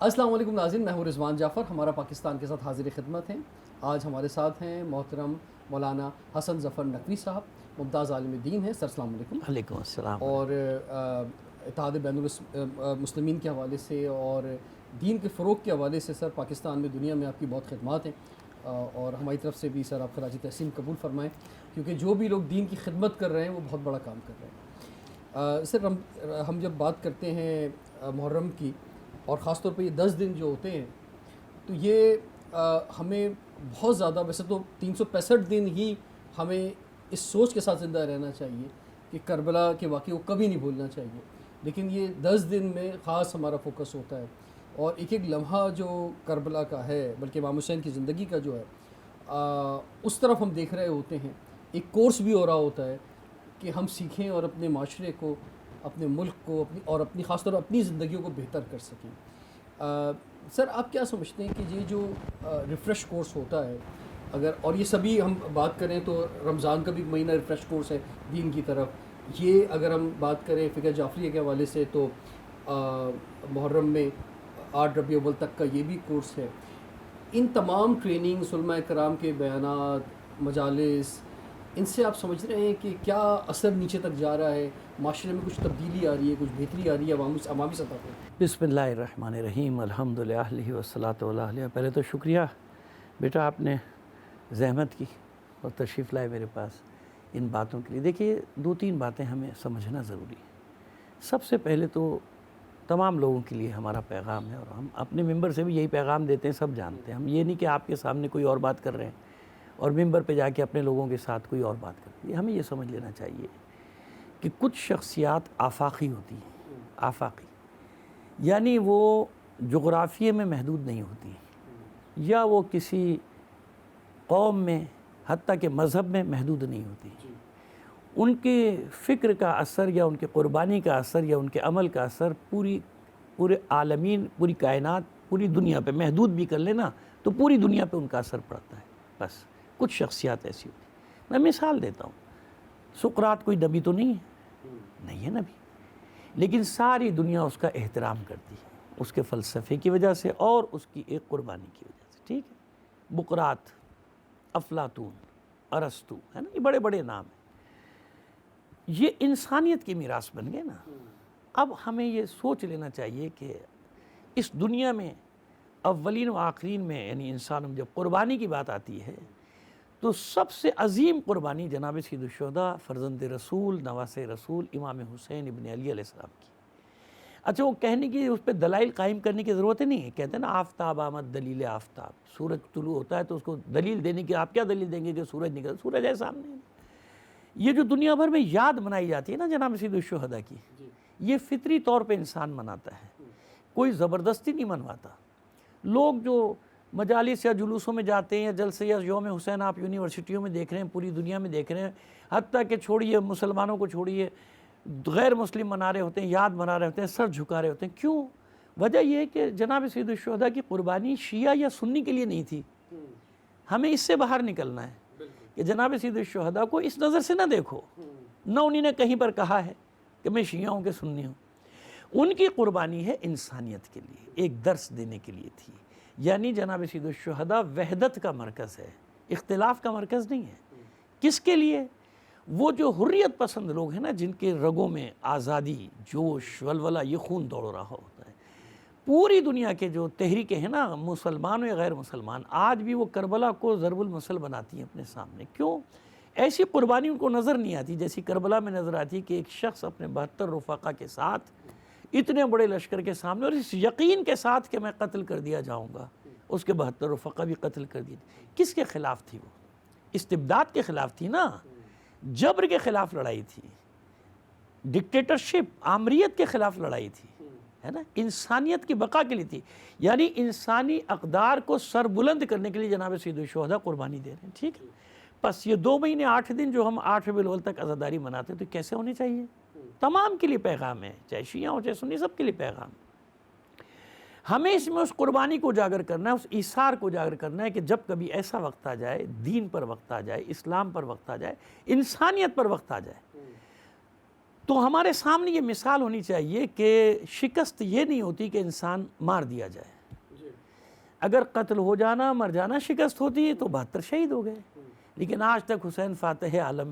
السلام علیکم ناظرین، میں ہوں رضوان جعفر، ہمارا پاکستان کے ساتھ حاضر خدمت ہیں۔ آج ہمارے ساتھ ہیں محترم مولانا حسن ظفر نقوی صاحب، ممتاز عالم دین ہیں۔ سر السلام علیکم۔ وعلیکم السلام۔ اور اتحاد بین المسلمین کے حوالے سے اور دین کے فروغ کے حوالے سے سر پاکستان میں دنیا میں آپ کی بہت خدمات ہیں، اور ہماری طرف سے بھی سر آپ خراج تحسین قبول فرمائیں، کیونکہ جو بھی لوگ دین کی خدمت کر رہے ہیں وہ بہت بڑا کام کر رہے ہیں۔ سر ہم جب بات کرتے ہیں محرم کی، اور خاص طور پہ یہ 10 دن جو ہوتے ہیں، تو یہ ہمیں بہت زیادہ، ویسے تو 365 دن ہی ہمیں اس سوچ کے ساتھ زندہ رہنا چاہیے کہ کربلا کے واقعے کو کبھی نہیں بھولنا چاہیے، لیکن یہ 10 دن میں خاص ہمارا فوکس ہوتا ہے، اور ایک ایک لمحہ جو کربلا کا ہے، بلکہ امام حسین کی زندگی کا جو ہے، اس طرف ہم دیکھ رہے ہوتے ہیں۔ ایک کورس بھی ہو رہا ہوتا ہے کہ ہم سیکھیں اور اپنے معاشرے کو، اپنے ملک کو، اپنی خاص طور پر اپنی زندگیوں کو بہتر کر سکیں۔ سر آپ کیا سمجھتے ہیں کہ یہ جو ریفریش کورس ہوتا ہے، اگر، اور یہ سبھی ہم بات کریں تو رمضان کا بھی مہینہ ریفریش کورس ہے دین کی طرف، یہ اگر ہم بات کریں فقہ جعفریہ کے حوالے سے تو محرم میں 8 ربیع الاول تک کا یہ بھی کورس ہے۔ ان تمام ٹریننگ، علماء کرام کے بیانات، مجالس، ان سے آپ سمجھ رہے ہیں کہ کیا اثر نیچے تک جا رہا ہے، معاشرے میں کچھ تبدیلی آ رہی ہے، کچھ بہتری آ رہی ہے عوامی سطح پہ؟ بسم اللہ الرحمن الرحیم، الحمدللہ والصلاۃ والسلام۔ پہلے تو شکریہ بیٹا، آپ نے زحمت کی اور تشریف لائے میرے پاس ان باتوں کے لیے۔ دیکھیے، 2-3 باتیں ہمیں سمجھنا ضروری ہے۔ سب سے پہلے تو تمام لوگوں کے لیے ہمارا پیغام ہے، اور ہم اپنے ممبر سے بھی یہی پیغام دیتے ہیں، سب جانتے ہیں۔ ہم یہ نہیں کہ آپ کے سامنے کوئی اور بات کر رہے ہیں اور ممبر پہ جا کے اپنے لوگوں کے ساتھ کوئی اور بات کر رہے ہیں۔ ہمیں یہ سمجھ لینا چاہیے کہ کچھ شخصیات آفاقی ہوتی ہیں، آفاقی یعنی وہ جغرافیے میں محدود نہیں ہوتی، یا وہ کسی قوم میں، حتیٰ کہ مذہب میں محدود نہیں ہوتی۔ ان کے فکر کا اثر، یا ان کے قربانی کا اثر، یا ان کے عمل کا اثر پورے عالمین، پوری کائنات، پوری دنیا پہ محدود بھی کر لینا تو پوری دنیا پہ ان کا اثر پڑتا ہے۔ بس کچھ شخصیات ایسی ہوتی ہیں۔ میں مثال دیتا ہوں، سقراط کوئی نبی تو نہیں ہے نبی، لیکن ساری دنیا اس کا احترام کرتی ہے، اس کے فلسفے کی وجہ سے اور اس کی ایک قربانی کی وجہ سے، ٹھیک ہے۔ بقراط، افلاطون، ارسطو، ہے نا، یہ بڑے بڑے نام ہیں۔ یہ انسانیت کی میراث بن گئے نا۔ اب ہمیں یہ سوچ لینا چاہیے کہ اس دنیا میں اولین و آخرین میں، یعنی انسانوں میں جب قربانی کی بات آتی ہے تو سب سے عظیم قربانی جناب سید الشہداء، فرزند رسول، نواس رسول، امام حسین ابن علی علیہ السلام کی۔ اچھا، وہ کہنے کی، اس پہ دلائل قائم کرنے کی ضرورت نہیں ہے۔ کہتے ہیں نا، آفتاب آمد دلیل آفتاب، سورج طلوع ہوتا ہے تو اس کو دلیل دینے کی، آپ کیا دلیل دیں گے کہ سورج نکل، سورج ہے سامنے۔ یہ جو دنیا بھر میں یاد منائی جاتی ہے نا جناب سید الشہداء کی، یہ فطری طور پہ انسان مناتا ہے، کوئی زبردستی نہیں منواتا۔ لوگ جو مجالس یا جلوسوں میں جاتے ہیں، یا جلسے یا یوم حسین آپ یونیورسٹیوں میں دیکھ رہے ہیں، پوری دنیا میں دیکھ رہے ہیں، حتیٰ کہ چھوڑیے مسلمانوں کو، چھوڑیے غیر مسلم منا رہے ہوتے ہیں، یاد منا رہے ہوتے ہیں، سر جھکا رہے ہوتے ہیں۔ کیوں؟ وجہ یہ ہے کہ جناب سید الشہداء کی قربانی شیعہ یا سنی کے لیے نہیں تھی۔ ہمیں اس سے باہر نکلنا ہے کہ جناب سید الشہداء کو اس نظر سے نہ دیکھو، نہ انہی نے کہیں پر کہا ہے کہ میں شیعہ ہوں کہ سنی ہوں۔ ان کی قربانی ہے انسانیت کے لیے، ایک درس دینے کے لیے تھی۔ یعنی جناب سید الشہداء وحدت کا مرکز ہے، اختلاف کا مرکز نہیں ہے۔ کس کے لیے؟ وہ جو حریت پسند لوگ ہیں نا، جن کے رگوں میں آزادی، جوش، ولولہ، یہ خون دوڑ رہا ہوتا ہے۔ پوری دنیا کے جو تحریکیں ہیں نا، مسلمان یا غیر مسلمان، آج بھی وہ کربلا کو ضرب المثل بناتی ہیں اپنے سامنے۔ کیوں؟ ایسی قربانی ان کو نظر نہیں آتی جیسی کربلا میں نظر آتی ہے، کہ ایک شخص اپنے 72 رفقا کے ساتھ اتنے بڑے لشکر کے سامنے، اور اس یقین کے ساتھ کہ میں قتل کر دیا جاؤں گا، اس کے 72 رفقا بھی قتل کر دیے۔ کس کے خلاف تھی وہ؟ استبداد کے خلاف تھی نا، جبر کے خلاف لڑائی تھی، ڈکٹیٹرشپ، آمریت کے خلاف لڑائی تھی، ہے نا، انسانیت کی بقا کے لیے تھی۔ یعنی انسانی اقدار کو سر بلند کرنے کے لیے جناب سید الشہداء قربانی دے رہے ہیں، ٹھیک ہے۔ بس یہ 2 مہینے 8 دن جو ہم 8 ربیع الاول تک عزاداری مناتے ہیں، تو کیسے ہونے چاہیے؟ تمام کے لیے پیغام ہے، چاہے شیعہ ہو چاہے سنی، سب کے لیے پیغام۔ ہمیں اس میں اس قربانی کو اجاگر کرنا ہے، اس ایثار کو اجاگر کرنا ہے کہ جب کبھی ایسا وقت آ جائے، دین پر وقت آ جائے، اسلام پر وقت آ جائے، انسانیت پر وقت آ جائے، تو ہمارے سامنے یہ مثال ہونی چاہیے کہ شکست یہ نہیں ہوتی کہ انسان مار دیا جائے. اگر قتل ہو جانا مر جانا شکست ہوتی ہے تو 72 شہید ہو گئے. لیکن آج تک حسین فاتح عالم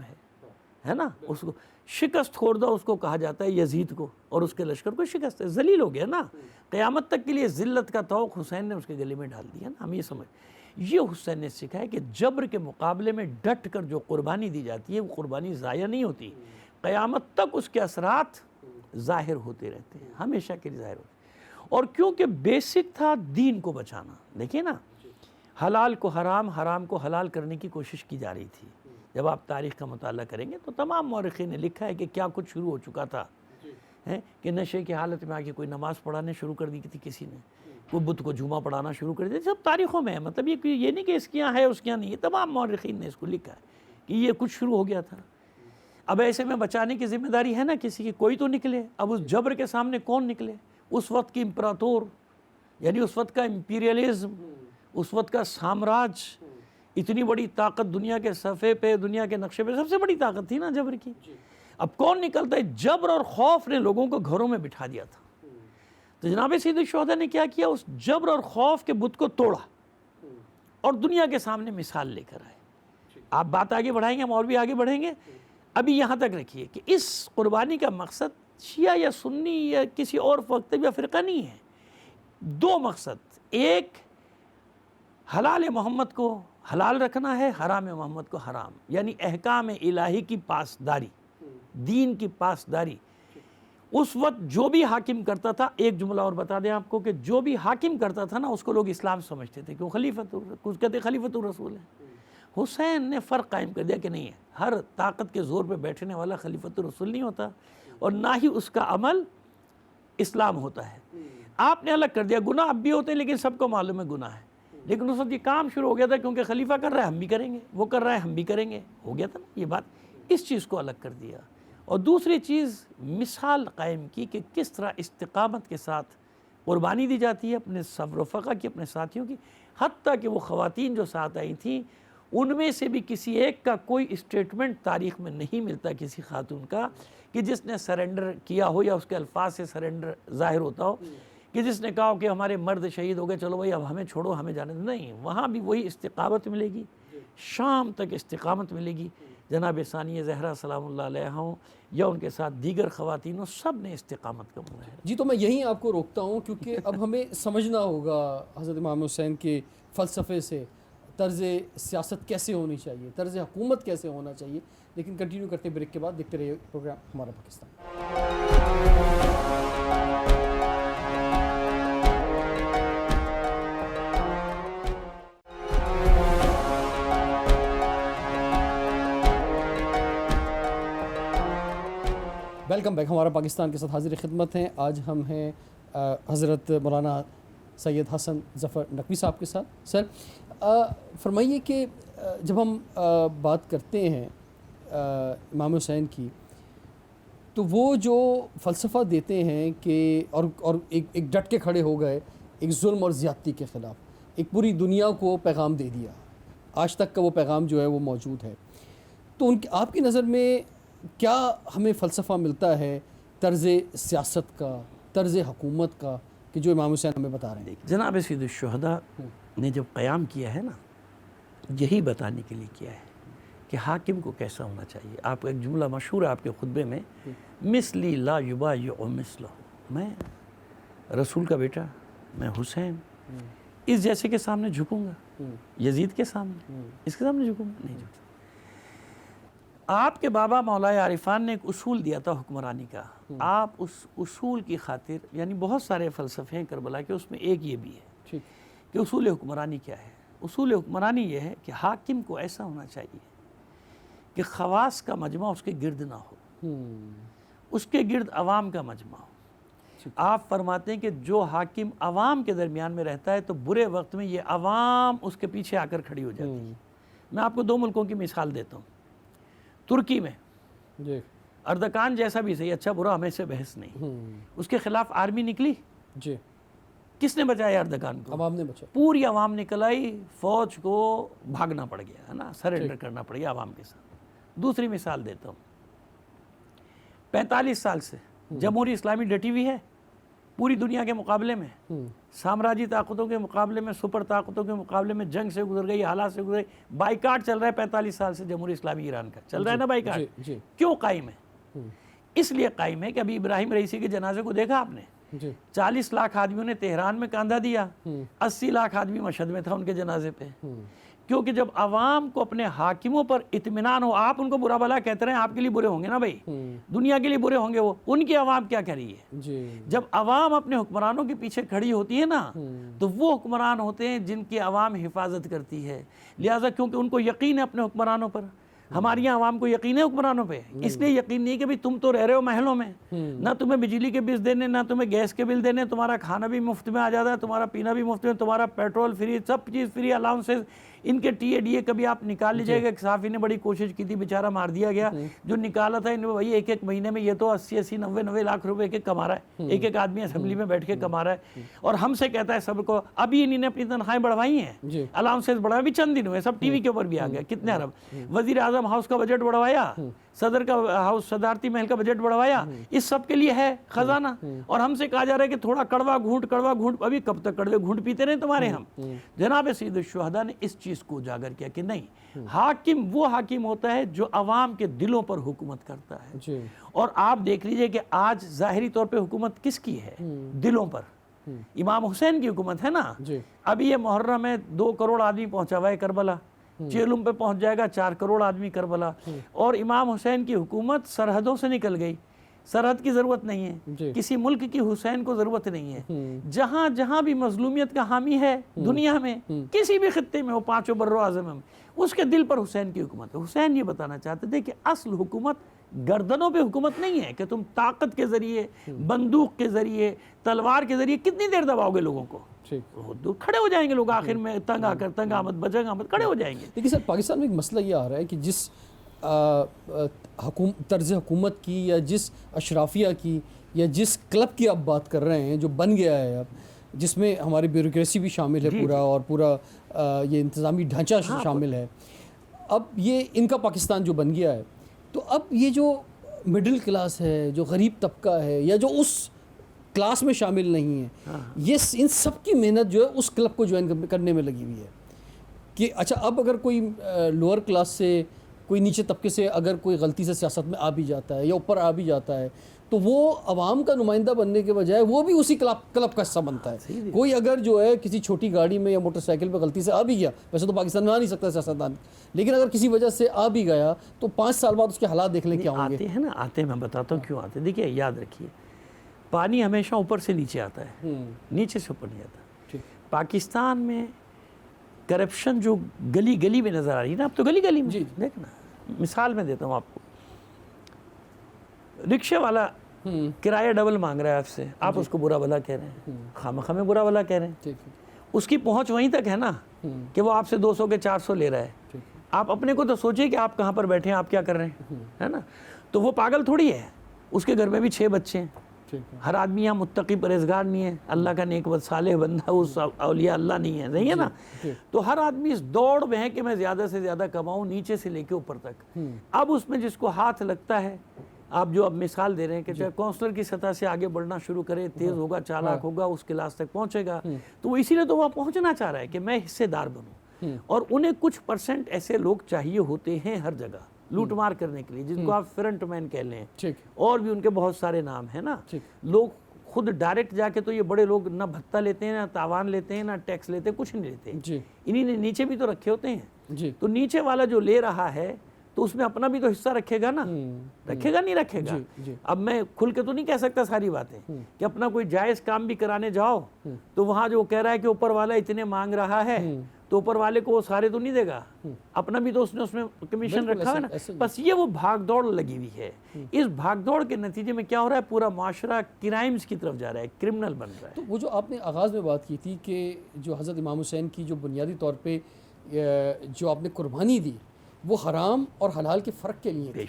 ہے نا. اس کو شکست خوردہ اس کو کہا جاتا ہے، یزید کو اور اس کے لشکر کو شکست ہے. ذلیل ہو گیا نا. قیامت تک کے لیے ذلت کا طوق حسین نے اس کے گلے میں ڈال دیا نا. ہم یہ سمجھ، یہ حسین نے سکھایا کہ جبر کے مقابلے میں ڈٹ کر جو قربانی دی جاتی ہے وہ قربانی ضائع نہیں ہوتی. قیامت تک اس کے اثرات ظاہر ہوتے رہتے ہیں، ہمیشہ کے لیے ظاہر ہوتے ہیں. اور کیونکہ بیسک تھا دین کو بچانا. دیکھیں نا، حلال کو حرام، حرام کو حلال کرنے کی کوشش کی جا رہی تھی. جب آپ تاریخ کا مطالعہ کریں گے تو تمام مورخین نے لکھا ہے کہ کیا کچھ شروع ہو چکا تھا. کہ نشے کی حالت میں آگے کوئی نماز پڑھانے شروع کر دی تھی کسی نے، کوئی بت کو جھوما پڑھانا شروع کر دیا. سب تاریخوں میں ہے. مطلب یہ نہیں کہ اس کے یہاں ہے اس کے یہاں نہیں ہے. تمام مورخین نے اس کو لکھا ہے کہ یہ کچھ شروع ہو گیا تھا. اب ایسے میں بچانے کی ذمہ داری ہے نا کسی کی. کوئی تو نکلے. اب اس جبر کے سامنے کون نکلے؟ اس وقت کی امپراتور، یعنی اس وقت کا امپیریلزم، اس وقت کا سامراج. اتنی بڑی طاقت دنیا کے صفحے پہ، دنیا کے نقشے پہ سب سے بڑی طاقت تھی نا جبر کی. اب کون نکلتا ہے؟ جبر اور خوف نے لوگوں کو گھروں میں بٹھا دیا تھا. تو جناب سید الشہداء نے کیا کیا؟ اس جبر اور خوف کے بت کو توڑا اور دنیا کے سامنے مثال لے کر آئے. آپ بات آگے بڑھائیں گے، ہم اور بھی آگے بڑھیں گے. ابھی یہاں تک رکھیے کہ اس قربانی کا مقصد شیعہ یا سنی یا کسی اور وقت یا فرقہ نہیں ہے. دو مقصد، ایک حلال محمد کو حلال رکھنا ہے، حرام محمد کو حرام، یعنی احکام الہی کی پاسداری، دین کی پاسداری. اس وقت جو بھی حاکم کرتا تھا، ایک جملہ اور بتا دیں آپ کو کہ جو بھی حاکم کرتا تھا نا اس کو لوگ اسلام سمجھتے تھے، کیوں خلیفت، کچھ کہتے خلیفت الرسول ہے. حسین نے فرق قائم کر دیا کہ نہیں ہے، ہر طاقت کے زور پہ بیٹھنے والا خلیفت الرسول نہیں ہوتا اور نہ ہی اس کا عمل اسلام ہوتا ہے. آپ نے الگ کر دیا. گناہ اب بھی ہوتے ہیں لیکن سب کو معلوم ہے گناہ ہے. لیکن اس وقت یہ کام شروع ہو گیا تھا کیونکہ خلیفہ کر رہا ہے ہم بھی کریں گے، وہ کر رہا ہے ہم بھی کریں گے. ہو گیا تھا نا یہ بات. اس چیز کو الگ کر دیا. اور دوسری چیز مثال قائم کی کہ کس طرح استقامت کے ساتھ قربانی دی جاتی ہے اپنے صبر و فقہ کی، اپنے ساتھیوں کی. حتیٰ کہ وہ خواتین جو ساتھ آئی تھیں ان میں سے بھی کسی ایک کا کوئی اسٹیٹمنٹ تاریخ میں نہیں ملتا کسی خاتون کا کہ جس نے سرنڈر کیا ہو یا اس کے الفاظ سے سرنڈر ظاہر ہوتا ہو کہ جس نے کہا ہو کہ ہمارے مرد شہید ہو گئے، چلو بھائی اب ہمیں چھوڑو، ہمیں جانے دو. نہیں، وہاں بھی وہی استقامت ملے گی، شام تک استقامت ملے گی. جناب ثانیہ زہرا سلام اللہ علیہ ہوں یا ان کے ساتھ دیگر خواتینوں، سب نے استقامت کا مظاہرہ. جی تو میں یہیں آپ کو روکتا ہوں کیونکہ اب ہمیں سمجھنا ہوگا حضرت امام حسین کے فلسفے سے طرز سیاست کیسے ہونی چاہیے، طرز حکومت کیسے ہونا چاہیے. لیکن کنٹینیو کرتے بریک کے بعد دیکھتے رہیے پروگرام ہمارا پاکستان. Welcome back. ہمارا پاکستان کے ساتھ حاضر خدمت ہیں. آج ہم ہیں حضرت مولانا سید حسن ظفر نقوی صاحب کے ساتھ. سر فرمائیے کہ جب ہم بات کرتے ہیں امام حسین کی تو وہ جو فلسفہ دیتے ہیں کہ اور ایک ڈٹ کے کھڑے ہو گئے ایک ظلم اور زیادتی کے خلاف، ایک پوری دنیا کو پیغام دے دیا. آج تک کا وہ پیغام جو ہے وہ موجود ہے. تو آپ کی نظر میں کیا ہمیں فلسفہ ملتا ہے طرز سیاست کا، طرز حکومت کا کہ جو امام حسین ہمیں بتا رہے ہیں؟ جناب سید الشہداء نے جب قیام کیا ہے نا، یہی بتانے کے لیے کیا ہے کہ حاکم کو کیسا ہونا چاہیے. آپ ایک جملہ مشہور ہے آپ کے خطبے میں، مثلی لا یبایع مثلہ، میں رسول کا بیٹا، میں حسین اس جیسے کے سامنے جھکوں گا؟ یزید کے سامنے، اس کے سامنے جھکوں گا؟ نہیں جھکوں. آپ کے بابا مولا عارفان نے ایک اصول دیا تھا حکمرانی کا. آپ اس اصول کی خاطر، یعنی بہت سارے فلسفے ہیں کربلا کے، اس میں ایک یہ بھی ہے کہ اصول حکمرانی کیا ہے. اصول حکمرانی یہ ہے کہ حاکم کو ایسا ہونا چاہیے کہ خواص کا مجمع اس کے گرد نہ ہو، اس کے گرد عوام کا مجمع ہو. آپ فرماتے ہیں کہ جو حاکم عوام کے درمیان میں رہتا ہے تو برے وقت میں یہ عوام اس کے پیچھے آ کر کھڑی ہو جاتی ہے. میں آپ کو 2 ملکوں کی مثال دیتا ہوں. ترکی میں اردکان جیسا بھی صحیح، اچھا برا ہمیں سے بحث نہیں، اس کے خلاف آرمی نکلی. جی، کس نے بچایا اردکان کو؟ عوام نے بچایا. پوری عوام نکل آئی، فوج کو بھاگنا پڑ گیا ہے نا، سرنڈر کرنا پڑ گیا عوام کے ساتھ. دوسری مثال دیتا ہوں. 45 سال سے جمہوری اسلامی ڈٹی ہوئی ہے پوری دنیا کے مقابلے میں، سامراجی طاقتوں کے مقابلے میں، سپر طاقتوں کے مقابلے میں جنگ سے گزر گئی، حالات سے گزر گئی، بائیکاٹ چل رہا ہے 45 سال سے جمہوری اسلامی ایران کا، چل رہا ہے نا بائیکاٹ؟ کیوں قائم ہے؟ اس لیے قائم ہے کہ ابھی ابراہیم رئیسی کے جنازے کو دیکھا آپ نے؟ 40 لاکھ آدمیوں نے تہران میں کاندھا دیا، 80 لاکھ آدمی مشہد میں تھا ان کے جنازے پہ، کیونکہ جب عوام کو اپنے حاکموں پر اطمینان ہو، آپ ان کو برا بھلا کہتے رہے ہیں، آپ کے لیے برے ہوں گے نا بھائی، دنیا کے لیے برے ہوں گے وہ، ان کی عوام کیا کہہ رہی ہے؟ جب عوام اپنے حکمرانوں کے پیچھے کھڑی ہوتی ہے نا، تو وہ حکمران ہوتے ہیں جن کی عوام حفاظت کرتی ہے، لہٰذا کیونکہ ان کو یقین ہے اپنے حکمرانوں پر، ہماری یہاں عوام کو یقین ہے حکمرانوں پہ، اس لیے یقین نہیں کہ بھی تم تو رہ رہے ہو محلوں میں، نہ تمہیں بجلی کے بل دینے، نہ تمہیں گیس کے بل دینے، تمہارا کھانا بھی مفت میں آ جاتا ہے، تمہارا پینا بھی مفت میں، تمہارا پیٹرول فری، سب چیز فری، الاؤنسز، ان کے ٹی اے ڈی اے کبھی آپ نکال لیجئے گا، صحافی نے بڑی کوشش کی تھی، بیچارہ مار دیا گیا، جو نکالا تھا انہوں وہی ایک مہینے میں، یہ تو 80 90 لاکھ روپے ایک کما رہا ہے، ایک آدمی اسمبلی میں بیٹھ کے کما رہا ہے، اور ہم سے کہتا ہے سب کو، ابھی انہوں نے اپنی تنخواہیں بڑھوائی ہیں، الاؤنسز بڑھا، ابھی چند دن ہوئے، سب ٹی وی کے اوپر بھی آ گیا، کتنے ارب، وزیر اعظم ہاؤس کا بجٹ بڑھوایا، صدر کا ہاؤس صدارتی محل کا بجٹ بڑھوایا، اس سب کے لیے ہے خزانہ، اور ہم سے کہا جا رہا ہے کہ تھوڑا کڑوا گھونٹ، ابھی کب تک کڑوے گھونٹ پیتے رہے تمہارے ہم؟ جناب سید الشہداء نے اس چیز کو اجاگر کیا کہ نہیں، حاکم وہ حاکم ہوتا ہے جو عوام کے دلوں پر حکومت کرتا ہے، اور آپ دیکھ لیجئے کہ آج ظاہری طور پہ حکومت کس کی ہے؟ دلوں پر، امام حسین کی حکومت ہے نا، ابھی یہ محرم میں 2 کروڑ آدمی پہنچا ہوا ہے کربلا، چیلم پہ پہنچ جائے گا 4 کروڑ آدمی کربلا، اور امام حسین کی حکومت سرحدوں سے نکل گئی، سرحد کی ضرورت نہیں ہے، کسی ملک کی حسین کو ضرورت نہیں ہے، جہاں جہاں بھی مظلومیت کا حامی ہے دنیا میں، کسی بھی خطے میں ہو، 5 بر اعظم میں، اس کے دل پر حسین کی حکومت ہے۔ حسین یہ بتانا چاہتے تھے کہ اصل حکومت گردنوں پہ حکومت نہیں ہے کہ تم طاقت کے ذریعے، بندوق کے ذریعے، تلوار کے ذریعے کتنی دیر دباؤ گے لوگوں کو، کھڑے ہو جائیں گے لوگ آخر میں، تنگ آ کر، تنگ آمد بجنگ آمد، کھڑے ہو جائیں گے۔ لیکن سر پاکستان میں ایک مسئلہ یہ آ رہا ہے کہ جس طرز حکومت کی، یا جس اشرافیہ کی، یا جس کلب کی آپ بات کر رہے ہیں جو بن گیا ہے اب، جس میں ہماری بیوروکریسی بھی شامل ہے پورا، اور پورا یہ انتظامی ڈھانچہ شامل ہے، اب یہ ان کا پاکستان جو بن گیا ہے، تو اب یہ جو مڈل کلاس ہے، جو غریب طبقہ ہے، یا جو اس کلاس میں شامل نہیں ہے، یہ ان سب کی محنت جو ہے اس کلب کو جوائن کرنے میں لگی ہوئی ہے کہ اچھا اب اگر کوئی لوور کلاس سے، کوئی نیچے طبقے سے اگر کوئی غلطی سے سیاست میں آ بھی جاتا ہے یا اوپر آ بھی جاتا ہے، تو وہ عوام کا نمائندہ بننے کے بجائے وہ بھی اسی کلب کا حصہ بنتا ہے۔ کوئی اگر جو ہے کسی چھوٹی گاڑی میں یا موٹر سائیکل پہ غلطی سے آ بھی گیا، ویسے تو پاکستان میں آ نہیں سکتا سیاستدان، لیکن اگر کسی وجہ سے آ بھی گیا تو 5 سال بعد اس کے حالات دیکھ لیں کیا ہوں گے۔ آتے ہیں نا، آتے ہیں، میں بتاتا ہوں کیوں آتے ہیں۔ دیکھیے یاد رکھیے، پانی ہمیشہ اوپر سے نیچے آتا ہے، نیچے سے اوپر نہیں آتا۔ پاکستان میں کرپشن جو گلی گلی میں نظر آ رہی ہے نا، اب تو گلی گلی میں دیکھنا، مثال میں دیتا ہوں آپ کو، رکشے والا کرایہ ڈبل مانگ رہا ہے آپ سے، آپ اس کو برا بھلا کہہ رہے ہیں، خامخواہ میں برا بھلا کہہ رہے ہیں، اس کی پہنچ وہیں تک ہے نا کہ وہ آپ سے 200 کے 400 لے رہا ہے، آپ اپنے کو تو سوچیں کہ آپ کہاں پر بیٹھے ہیں، آپ کیا کر رہے ہیں، ہے نا؟ تو وہ پاگل تھوڑی ہے، اس کے گھر میں بھی 6 بچے ہیں، ہر آدمی یہاں متقی پرہیزگار نہیں ہے، اللہ کا نیک بد صالح بندہ، اس اولیاء اللہ نہیں ہے، صحیح ہے نا؟ تو ہر آدمی اس دوڑ میں ہے کہ میں زیادہ سے زیادہ کماؤں، نیچے سے لے کے اوپر تک۔ اب اس میں جس کو ہاتھ لگتا ہے، آپ جو اب مثال دے رہے ہیں کہ چاہے کونسلر کی سطح سے آگے بڑھنا شروع کرے، تیز ہوگا، چالاک ہوگا، اس کلاس تک پہنچے گا، تو وہ اسی لیے تو وہاں پہنچنا چاہ رہا ہے کہ میں حصے دار بنوں، اور انہیں کچھ % ایسے لوگ چاہیے ہوتے ہیں ہر جگہ لوٹ مار کرنے کے لیے، جن کو آپ فرنٹ مین کہہ لیں، اور بھی ان کے بہت سارے نام ہیں نا۔ لوگ خود ڈائریکٹ جا کے تو یہ بڑے لوگ نہ بھتہ لیتے ہیں، نہ تاوان لیتے ہیں، نہ ٹیکس لیتے ہیں، کچھ نہیں لیتے، انہی نے نیچے بھی تو رکھے ہوتے ہیں، تو نیچے والا جو لے رہا ہے تو اس میں اپنا بھی تو حصہ رکھے گا نا، رکھے گا نہیں رکھے گا؟ اب میں کھل کے تو نہیں کہہ سکتا ساری باتیں کہ اپنا کوئی جائز کام بھی کرانے جاؤ تو وہاں جو کہہ رہا ہے کہ اوپر والا اتنے مانگ رہا ہے تو اوپر والے کو وہ سارے تو نہیں دے گا، اپنا بھی تو اس نے کمیشن رکھا ہے نا۔ بس یہ وہ بھاگ دوڑ لگی ہوئی ہے، اس بھاگ دوڑ کے نتیجے میں کیا ہو رہا ہے، پورا معاشرہ کرائمز کی طرف جا رہا ہے، کرمنل بن رہا ہے۔ تو وہ جو آپ نے آغاز میں بات کی تھی کہ جو حضرت امام حسین کی جو بنیادی طور پہ جو آپ نے قربانی دی، وہ حرام اور حلال کے فرق کے لیے،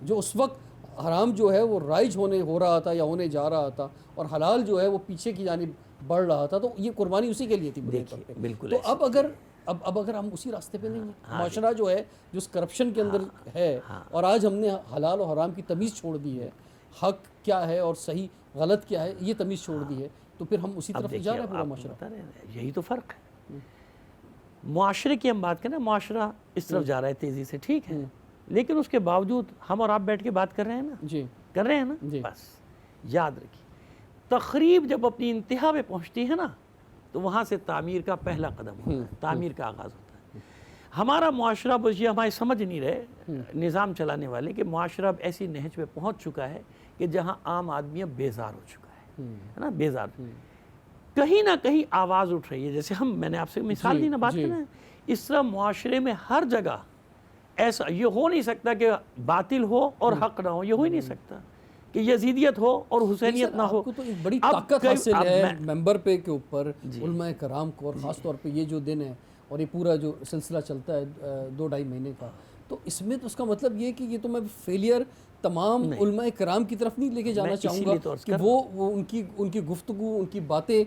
جو اس وقت حرام جو ہے وہ رائج ہو رہا تھا یا ہونے جا رہا تھا، اور حلال جو ہے وہ پیچھے کی جانب بڑھ رہا تھا، تو یہ قربانی اسی کے لیے تھی بنیادی طور پہ۔ بالکل۔ تو اب اگر ہم اسی راستے پہ نہیں ہیں، معاشرہ جو ہے جو اس کرپشن کے اندر ہے، اور آج ہم نے حلال اور حرام کی تمیز چھوڑ دی ہے، حق کیا ہے اور صحیح غلط کیا ہے یہ تمیز چھوڑ دی ہے، تو پھر ہم اسی طرف جا رہے ہیں پورا معاشرہ۔ یہی تو فرق ہے۔ معاشرے کی ہم بات کریں، معاشرہ اس طرف جا رہا ہے تیزی سے، ٹھیک ہے، لیکن اس کے باوجود ہم اور آپ بیٹھ کے بات کر رہے ہیں نا، جی کر رہے ہیں نا، بس یاد رکھیے تخریب جب اپنی انتہا پہ پہنچتی ہے نا تو وہاں سے تعمیر کا پہلا قدم ہوتا ہے، تعمیر کا آغاز ہوتا ہے۔ ہمارا معاشرہ بس یہ ہمارے سمجھ نہیں رہے نظام چلانے والے کہ معاشرہ اب ایسی نہج پہ پہنچ چکا ہے کہ جہاں عام آدمی اب بیزار ہو چکا ہے نا، بیزار، کہیں نہ کہیں آواز اٹھ رہی ہے۔ جیسے میں نے آپ سے مثال دی نا، بات کرنا ہے، اس طرح معاشرے میں ہر جگہ ایسا یہ ہو نہیں سکتا کہ باطل ہو اور حق نہ ہو، یہ ہو ہی نہیں سکتا کہ یزیدیت ہو اور حسینیت نہ ہو۔ آپ کو تو ایک بڑی طاقت حاصل ہے ممبر پہ کے اوپر علماء کرام کو، اور خاص طور پہ یہ جو دن ہے اور یہ پورا جو سلسلہ چلتا ہے 2-2.5 مہینے کا، تو اس میں تو اس کا مطلب یہ کہ یہ تو میں فیلئر تمام علماء کرام کی طرف نہیں لے کے جانا چاہوں گا کہ وہ ان کی گفتگو، ان کی باتیں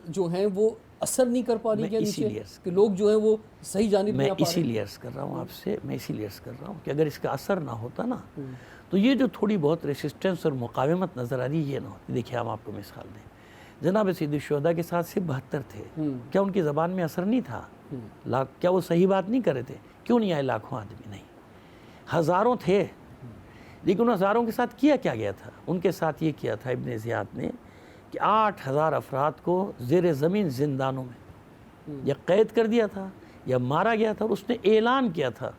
جو ہیں وہ اثر نہیں کر پا رہی ہے نیچے، کہ لوگ جو ہیں وہ صحیح جانب نہیں آ پا رہے۔ اسی لیے عرض کر رہا ہوں آپ سے، میں اسی لیے عرض کر رہا ہوں کہ اگر اس کا اثر نہ ہوتا نا تو یہ جو تھوڑی بہت ریسسٹنس اور مقاومت نظر آ رہی ہے یہ نہ ہوتی۔ دیکھیں ہم آپ کو مثال دیں، جناب سید الشہداء کے ساتھ صرف 72 تھے، کیا ان کی زبان میں اثر نہیں تھا؟ کیا وہ صحیح بات نہیں کر رہے تھے؟ کیوں نہیں آئے لاکھوں آدمی؟ نہیں، ہزاروں تھے، لیکن ان ہزاروں کے ساتھ کیا گیا تھا؟ ان کے ساتھ یہ کیا تھا ابن زیاد نے کہ 8000 افراد کو زیر زمین زندانوں میں یا قید کر دیا تھا یا مارا گیا تھا، اور اس نے اعلان کیا تھا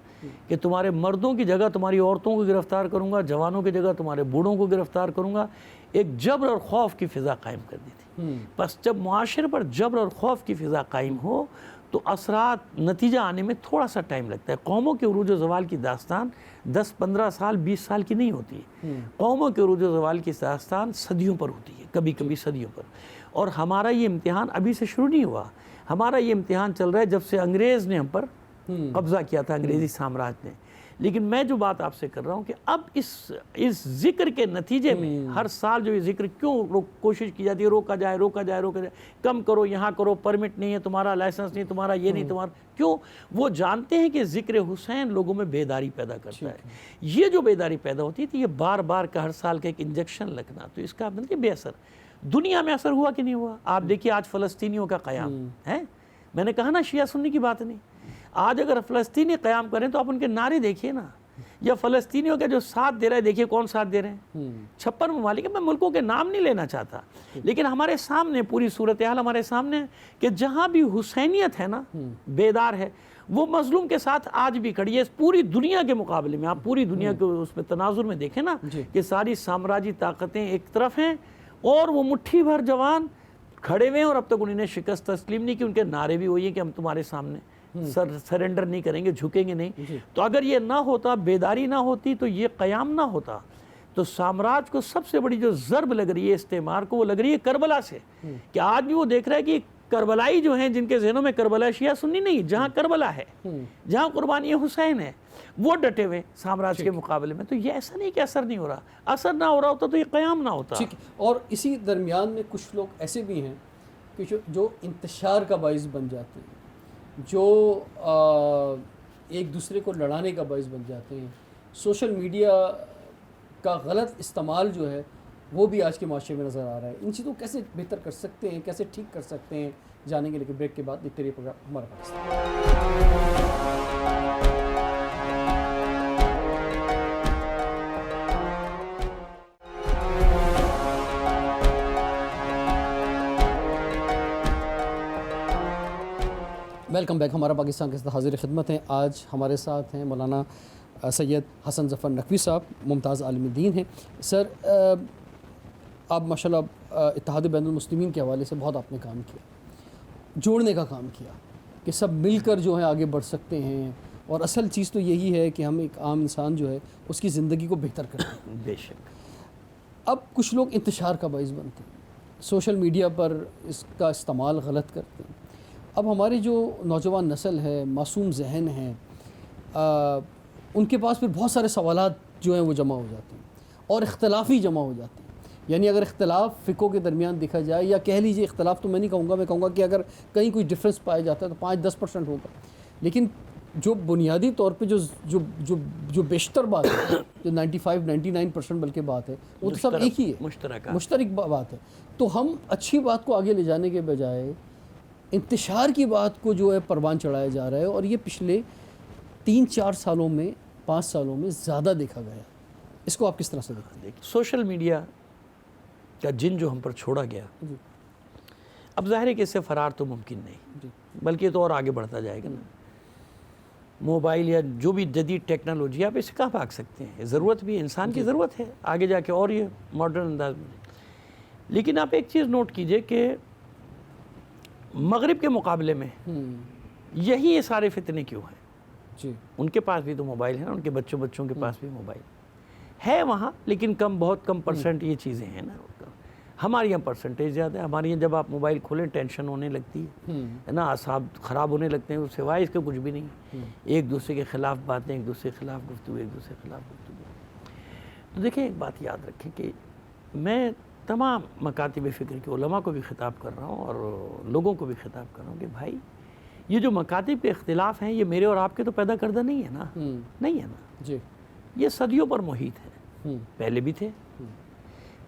کہ تمہارے مردوں کی جگہ تمہاری عورتوں کو گرفتار کروں گا، جوانوں کی جگہ تمہارے بوڑھوں کو گرفتار کروں گا۔ ایک جبر اور خوف کی فضا قائم کر دی تھی۔ بس جب معاشرے پر جبر اور خوف کی فضا قائم ہو تو اثرات، نتیجہ آنے میں تھوڑا سا ٹائم لگتا ہے۔ قوموں کے عروج و زوال کی داستان 10-15 سال 20 سال کی نہیں ہوتی ہے، قوموں کے عروج و زوال کی داستان صدیوں پر ہوتی ہے، کبھی کبھی صدیوں پر۔ اور ہمارا یہ امتحان ابھی سے شروع نہیں ہوا، ہمارا یہ امتحان چل رہا ہے جب سے انگریز نے ہم پر قبضہ کیا تھا، انگریزی سامراج نے۔ لیکن میں جو بات آپ سے کر رہا ہوں کہ اب اس ذکر کے نتیجے میں ہر سال جو یہ ذکر کیوں کوشش کی جاتی ہے روکا جائے، کم کرو، یہاں کرو، پرمٹ نہیں ہے تمہارا، لائسنس نہیں تمہارا، یہ نہیں تمہارا، کیوں؟ وہ جانتے ہیں کہ ذکر حسین لوگوں میں بیداری پیدا کرتا ہے۔ یہ جو بیداری پیدا ہوتی تھی، یہ بار بار کا ہر سال کا ایک انجیکشن لگنا، تو اس کا مطلب بے اثر۔ دنیا میں اثر ہوا کہ نہیں ہوا؟ آپ دیکھیے آج فلسطینیوں کا قیام ہے، میں نے کہا نا شیعہ سنی کی بات نہیں، آج اگر فلسطینی قیام کریں تو آپ ان کے نعرے دیکھیے نا، یا فلسطینیوں کا جو ساتھ دے رہا ہے دیکھیے کون ساتھ دے رہے ہیں۔ 56 ممالک، میں ملکوں کے نام نہیں لینا چاہتا، لیکن ہمارے سامنے پوری صورتحال ہمارے سامنے ہے کہ جہاں بھی حسینیت ہے نا، بیدار ہے، وہ مظلوم کے ساتھ آج بھی کھڑی ہے۔ پوری دنیا کے مقابلے میں آپ پوری دنیا کے اس میں تناظر میں دیکھیں نا کہ ساری سامراجی طاقتیں ایک طرف ہیں اور وہ مٹھی بھر جوان کھڑے ہوئے ہیں، اور اب تک انہوں نے شکست تسلیم نہیں کی۔ ان کے نعرے بھی وہی ہیں کہ ہم تمہارے سامنے سرنڈر نہیں کریں گے، جھکیں گے نہیں۔ تو اگر یہ نہ ہوتا، بیداری نہ ہوتی، تو یہ قیام نہ ہوتا، تو سامراج کو سب سے بڑی جو ضرب لگ رہی ہے استعمار کو، وہ لگ رہی ہے کربلا سے، کہ آج بھی وہ دیکھ رہا ہے کہ کربلائی جو ہیں، جن کے ذہنوں میں کربلا شیعہ سنی نہیں، جہاں کربلا ہے، جہاں قربانی حسین ہے، وہ ڈٹے ہوئے سامراج کے مقابلے میں۔ تو یہ ایسا نہیں کہ اثر نہیں ہو رہا، اثر نہ ہو رہا ہوتا تو یہ قیام نہ ہوتا۔ اور اسی درمیان میں کچھ لوگ ایسے بھی ہیں کہ جو انتشار کا باعث بن جاتے ہیں، جو ایک دوسرے کو لڑانے کا باعث بن جاتے ہیں۔ سوشل میڈیا کا غلط استعمال جو ہے وہ بھی آج کے معاشرے میں نظر آ رہا ہے۔ ان چیزوں کو کیسے بہتر کر سکتے ہیں، کیسے ٹھیک کر سکتے ہیں، جانیں گے، لیکن بریک کے بعد دیکھتے رہیے پروگرام ہمارا پاکستان۔ ویلکم بیک، ہمارا پاکستان کے ساتھ حاضر خدمت ہیں۔ آج ہمارے ساتھ ہیں مولانا سید حسن ظفر نقوی صاحب، ممتاز عالم دین ہیں۔ سر، آپ ماشاءاللہ اتحاد بین المسلمین کے حوالے سے بہت آپ نے کام کیا، جوڑنے کا کام کیا کہ سب مل کر جو ہے آگے بڑھ سکتے ہیں، اور اصل چیز تو یہی ہے کہ ہم ایک عام انسان جو ہے اس کی زندگی کو بہتر کریں۔ بے شک۔ اب کچھ لوگ انتشار کا باعث بنتے ہیں، سوشل میڈیا پر اس کا استعمال غلط کرتے ہیں۔ اب ہماری جو نوجوان نسل ہے، معصوم ذہن ہے، ان کے پاس پھر بہت سارے سوالات جو ہیں وہ جمع ہو جاتے ہیں، اور اختلافی جمع ہو جاتے ہیں۔ یعنی اگر اختلاف فقہوں کے درمیان دیکھا جائے، یا کہہ لیجیے اختلاف تو میں نہیں کہوں گا، میں کہوں گا کہ اگر کہیں کوئی ڈفرینس پایا جاتا ہے تو 5-10% ہوگا، لیکن جو بنیادی طور پہ جو بیشتر بات ہے، جو 95-99% بلکہ بات ہے، وہ تو سب ایک ہی ہے، مشترک بات ہے. تو ہم اچھی بات کو آگے لے جانے کے بجائے انتشار کی بات کو جو ہے پروان چڑھایا جا رہا ہے، اور یہ پچھلے 3-4 سالوں میں 5 سالوں میں زیادہ دیکھا گیا. اس کو آپ کس طرح سے دیکھتے ہیں؟ سوشل میڈیا کا جن جو ہم پر چھوڑا گیا، اب ظاہر ہے کہ اس سے فرار تو ممکن نہیں، بلکہ یہ تو اور آگے بڑھتا جائے گا نا. موبائل یا جو بھی جدید ٹیکنالوجی، آپ اسے کہاں بھاگ سکتے ہیں؟ ضرورت بھی انسان کی ضرورت ہے آگے جا کے، اور یہ ماڈرن انداز میں. لیکن آپ ایک چیز نوٹ کیجئے کہ مغرب کے مقابلے میں یہی یہ سارے فتنے کیوں ہیں؟ ان کے پاس بھی تو موبائل ہے نا، ان کے بچوں کے پاس بھی موبائل ہے وہاں، لیکن بہت کم پرسنٹ یہ چیزیں ہیں نا. ہمارے یہاں پرسنٹیج زیادہ ہے. ہمارے یہاں جب آپ موبائل کھولیں ٹینشن ہونے لگتی ہے نا، اعصاب خراب ہونے لگتے ہیں، سوائے اس کے کچھ بھی نہیں. ایک دوسرے کے خلاف باتیں، ایک دوسرے کے خلاف گفتگو، ایک دوسرے کے خلاف گفتگو. تو دیکھیں ایک بات یاد رکھیں کہ میں تمام مکاتب فکر کے علماء کو بھی خطاب کر رہا ہوں اور لوگوں کو بھی خطاب کر رہا ہوں کہ بھائی یہ جو مکاتب کے اختلاف ہیں، یہ میرے اور آپ کے تو پیدا کردہ نہیں ہے نا، نہیں ہے نا. یہ صدیوں پر محیط ہے. پہلے بھی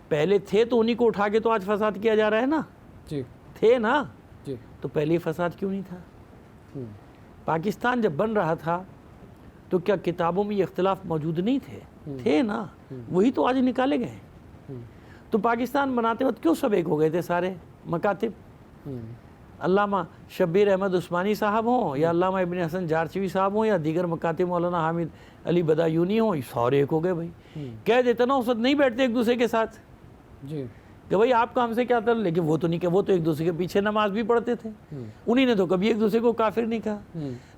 پہلے تھے تو انہی کو اٹھا کے تو آج فساد کیا جا رہا ہے نا. تھے نا، تو پہلے ہی فساد کیوں نہیں تھا؟ پاکستان جب بن رہا تھا تو کیا کتابوں میں یہ اختلاف موجود نہیں تھے نا؟ وہی تو آج نکالے گئے. تو پاکستان بناتے وقت کیوں سب ایک ہو گئے تھے سارے مکاتب؟ علامہ شبیر احمد عثمانی صاحب ہوں یا علامہ ابن حسن جارچوی صاحب ہوں یا دیگر مکاتب مولانا حامد علی بدایونی ہوں، سارے ایک ہو گئے. بھائی کہہ دیتے نا اس وقت نہیں بیٹھتے ایک دوسرے کے ساتھ کہ بھائی آپ کا ہم سے کیا تعلق، لیکن وہ تو نہیں کہ وہ تو ایک دوسرے کے پیچھے نماز بھی پڑھتے تھے. انہی نے تو کبھی ایک دوسرے کو کافر نہیں کہا.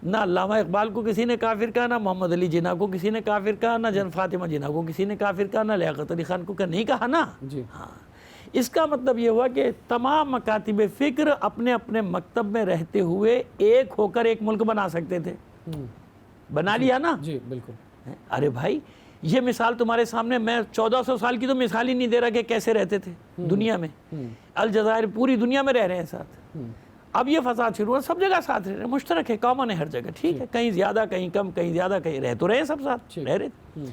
نہ علامہ اقبال کو کسی نے کافر کہا، نہ محمد علی جناح کو کسی نے کافر کہا، نہ جن فاطمہ جناح کو کسی نے کافر کہا، نہ لیاقت علی خان کو نہیں کہا نا. ہاں، اس کا مطلب یہ ہوا کہ تمام مکاتب فکر اپنے اپنے مکتب میں رہتے ہوئے ایک ہو کر ایک ملک بنا سکتے تھے. بنا لیا نا. بالکل. ارے بھائی یہ مثال تمہارے سامنے، میں 1400 سال کی تو مثال ہی نہیں دے رہا کہ کیسے رہتے تھے دنیا میں. الجزائر پوری دنیا میں رہ رہے ہیں ساتھ. اب یہ فساد شروع ہوا، سب جگہ ساتھ رہ رہے ہیں، مشترک ہے، کامن ہے ہر جگہ. ٹھیک ہے، کہیں زیادہ کہیں کم، کہیں زیادہ کہیں رہ تو رہے ہیں، سب ساتھ رہ رہے تھے.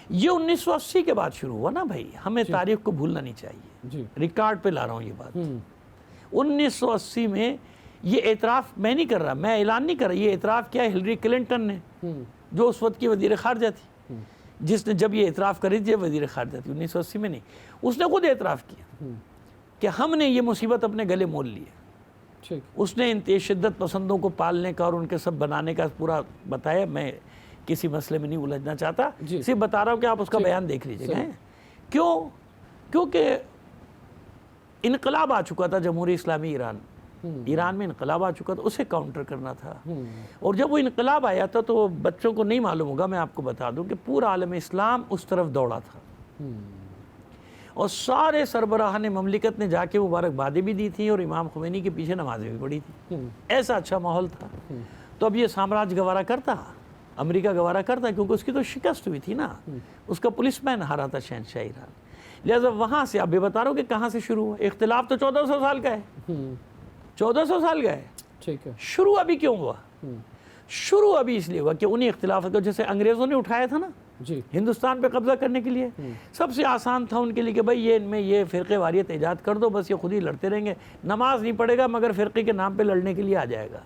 یہ 1980 کے بعد شروع ہوا نا بھائی. ہمیں تاریخ کو بھولنا نہیں چاہیے. ریکارڈ پہ لا رہا ہوں یہ بات. 1980 میں یہ اعتراف میں نہیں کر رہا، میں اعلان نہیں کر رہا، یہ اعتراف کیا ہے ہلری کلنٹن نے، جو اس وقت کی وزیر خارجہ تھی، جس نے جب یہ اعتراف کری تھی وزیر خارجہ تھی 1980 میں نہیں، اس نے خود اعتراف کیا کہ ہم نے یہ مصیبت اپنے گلے مول لی ہے. اس نے شدت پسندوں کو پالنے کا اور ان کے سب بنانے کا پورا بتایا. میں کسی مسئلے میں نہیں الجھنا چاہتا، صرف بتا رہا ہوں کہ آپ اس کا بیان دیکھ لیجیے گا. کیونکہ انقلاب آ چکا تھا جمہوری اسلامی ایران میں انقلاب آ چکا تھا، اسے کاؤنٹر کرنا تھا. اور جب وہ انقلاب آیا تھا تو بچوں کو نہیں معلوم ہوگا، میں آپ کو بتا دوں کہ پورا عالم اسلام اس طرف دوڑا تھا اور سارے سربراہان مملکت نے جا کے مبارکبادیں بھی دی تھیں اور امام خمینی کے پیچھے نمازیں بھی پڑھی تھیں. ایسا اچھا ماحول تھا. تو اب یہ سامراج گوارا کرتا، امریکہ گوارا کرتا، کیونکہ اس کی تو شکست ہوئی تھی نا، اس کا پولیس مین ہارا تھا شہنشاہ ایران. لہٰذا وہاں سے اب بھی بتا رہا ہوں کہ کہاں سے شروع ہوا. اختلاف تو 1400 سال کا ہے، 1400 سال کا ہے. شروع ابھی کیوں ہوا؟ شروع ابھی اس لیے ہوا کہ انہیں اختلافات کو جیسے انگریزوں نے اٹھایا تھا نا ہندوستان پہ قبضہ کرنے کے لیے، سب سے آسان تھا ان کے لیے کہ بھائی یہ ان میں یہ فرقے واریت ایجاد کر دو، بس یہ خود ہی لڑتے رہیں گے، نماز نہیں پڑھے گا مگر فرقے کے نام پہ لڑنے کے لیے آ جائے گا.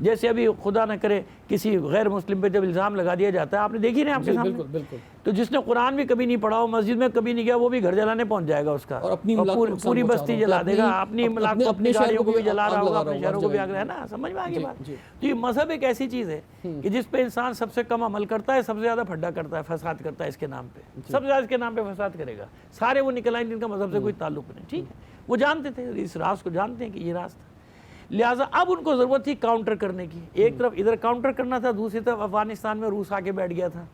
جیسے ابھی خدا نہ کرے کسی غیر مسلم پہ جب الزام لگا دیا جاتا ہے، آپ نے دیکھی نہیں آپ کے سامنے، تو جس نے قرآن بھی کبھی نہیں پڑھا ہو، مسجد میں کبھی نہیں گیا، وہ بھی گھر جلانے پہنچ جائے گا اس کا، اور پوری بستی جلا دے گا، اپنی املاک کو، اپنی گاڑیوں کو بھی جلا رہا ہوگا، اپنے شہروں کو بھی آگ رہا ہے نا. سمجھ میں آ گئی بات؟ تو یہ مذہب ایک ایسی چیز ہے کہ جس پہ انسان سب سے کم عمل کرتا ہے، سب سے زیادہ پھڈا کرتا ہے، فساد کرتا ہے اس کے نام پہ، سب سے زیادہ اس کے نام پہ فساد کرے گا. سارے وہ نکل آئیں جن کا مذہب سے کوئی تعلق نہیں. ٹھیک ہے، وہ جانتے تھے اس راز کو، جانتے ہیں کہ یہ راز تھا. لہٰذا اب ان کو ضرورت تھی کاؤنٹر کرنے کی. ایک طرف ادھر کاؤنٹر کرنا تھا، دوسری طرف افغانستان میں روس آ کے بیٹھ گیا تھا،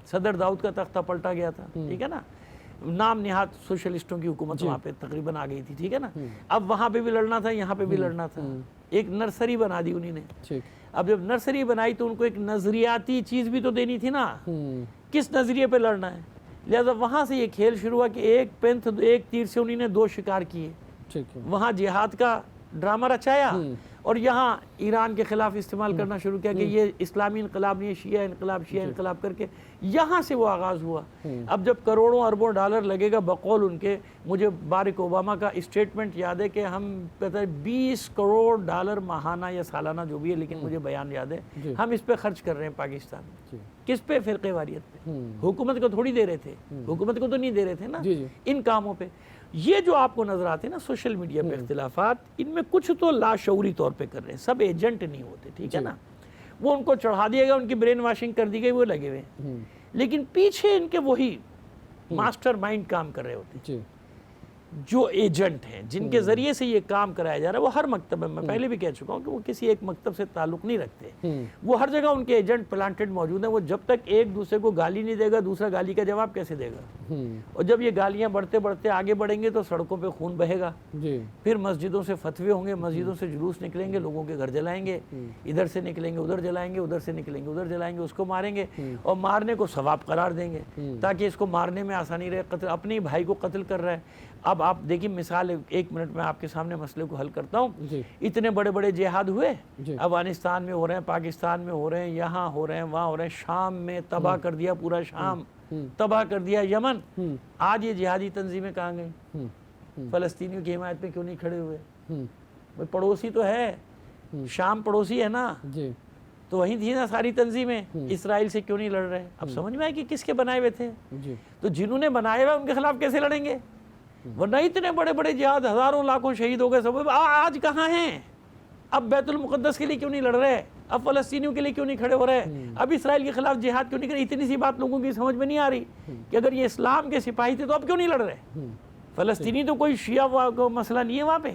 صدر داؤد کا تختہ پلٹا گیا تھا. ٹھیک ہے نا، نام نہاد سوشلسٹوں کی حکومت وہاں پہ تقریباً آ گئی تھی. ٹھیک ہے نا، اب وہاں پہ بھی لڑنا تھا، یہاں پہ بھی لڑنا تھا. ایک نرسری بنا دی انہی نے. اب جب نرسری بنائی تو ان کو ایک نظریاتی چیز بھی تو دینی تھی نا، کس نظریے پہ لڑنا ہے. لہذا وہاں سے یہ کھیل شروع ہوا کہ ایک تیر سے انہی نے 2 شکار کیے. وہاں جہاد کا ڈرامہ رچایا اور یہاں ایران کے خلاف استعمال کرنا شروع کیا کہ یہ اسلامی انقلاب نہیں ہے، شیعہ انقلاب کر کے یہاں سے وہ آغاز ہوا۔ اب جب کروڑوں اربوں ڈالر لگے گا بقول ان کے، مجھے بارک اوباما کا اسٹیٹمنٹ یاد ہے کہ ہم 20 کروڑ ڈالر ماہانہ یا سالانہ جو بھی ہے، لیکن مجھے بیان یاد ہے، ہم اس پہ خرچ کر رہے ہیں پاکستان میں۔ کس پہ؟ فرقے واریت پہ۔ حکومت کو تھوڑی دے رہے تھے، حکومت کو تو نہیں دے رہے تھے نا ان کاموں پہ۔ یہ جو آپ کو نظر آتے ہیں نا سوشل میڈیا پہ اختلافات، ان میں کچھ تو لاشعوری طور پہ کر رہے ہیں، سب ایجنٹ نہیں ہوتے، ٹھیک ہے نا، وہ ان کو چڑھا دیا گیا، ان کی برین واشنگ کر دی گئی، وہ لگے ہوئے ہیں، لیکن پیچھے ان کے وہی ماسٹر مائنڈ کام کر رہے ہوتے ہیں، جو ایجنٹ ہیں جن کے ذریعے سے یہ کام کرایا جا رہا ہے۔ وہ ہر مکتب میں پہلے بھی کہہ چکا ہوں کہ وہ کسی ایک مکتب سے تعلق نہیں رکھتے، وہ ہر جگہ ان کے ایجنٹ پلانٹڈ موجود ہیں۔ وہ جب تک ایک دوسرے کو گالی نہیں دے گا، دوسرا گالی کا جواب کیسے دے گا؟ اور جب یہ گالیاں بڑھتے بڑھتے آگے بڑھیں گے تو سڑکوں پہ خون بہے گا، پھر مسجدوں سے فتوے ہوں گے، مسجدوں سے جلوس نکلیں گے، لوگوں کے گھر جلائیں گے، ادھر سے نکلیں گے ادھر جلائیں گے، ادھر سے نکلیں گے ادھر جلائیں گے، اس کو ماریں گے اور مارنے کو ثواب قرار دیں گے تاکہ اس کو مارنے میں آسانی رہے۔ قتل اپنے بھائی کو قتل کر رہا ہے۔ اب آپ دیکھیں مثال، 1 منٹ میں آپ کے سامنے مسئلے کو حل کرتا ہوں۔ اتنے بڑے بڑے جہاد ہوئے، افغانستان میں ہو رہے ہیں، پاکستان میں ہو رہے ہیں، یہاں ہو رہے ہیں، وہاں ہو رہے ہیں، شام میں تباہ کر دیا پورا شام، تباہ کر دیا یمن۔ آج یہ جہادی تنظیمیں کہاں گئیں؟ فلسطینیوں کی حمایت میں کیوں نہیں کھڑے ہوئے؟ پڑوسی تو ہے، شام پڑوسی ہے نا، تو وہیں تھی نا ساری تنظیمیں، اسرائیل سے کیوں نہیں لڑ رہے؟ اب سمجھ میں آئے کہ کس کے بنائے ہوئے تھے؟ تو جنہوں نے بنائے ہوئے ان کے خلاف کیسے لڑیں گے؟ ورنہ اتنے بڑے بڑے جہاد، ہزاروں لاکھوں شہید ہو گئے سب، آج کہاں ہیں؟ اب بیت المقدس کے لیے کیوں نہیں لڑ رہے؟ اب فلسطینیوں کے لیے کیوں نہیں کھڑے ہو رہے؟ اب اسرائیل کے خلاف جہاد کیوں نہیں کر رہے؟ اتنی سی بات لوگوں کی سمجھ میں نہیں آ رہی کہ اگر یہ اسلام کے سپاہی تھے تو اب کیوں نہیں لڑ رہے؟ فلسطینی تو کوئی شیعہ کا مسئلہ نہیں ہے وہاں پہ،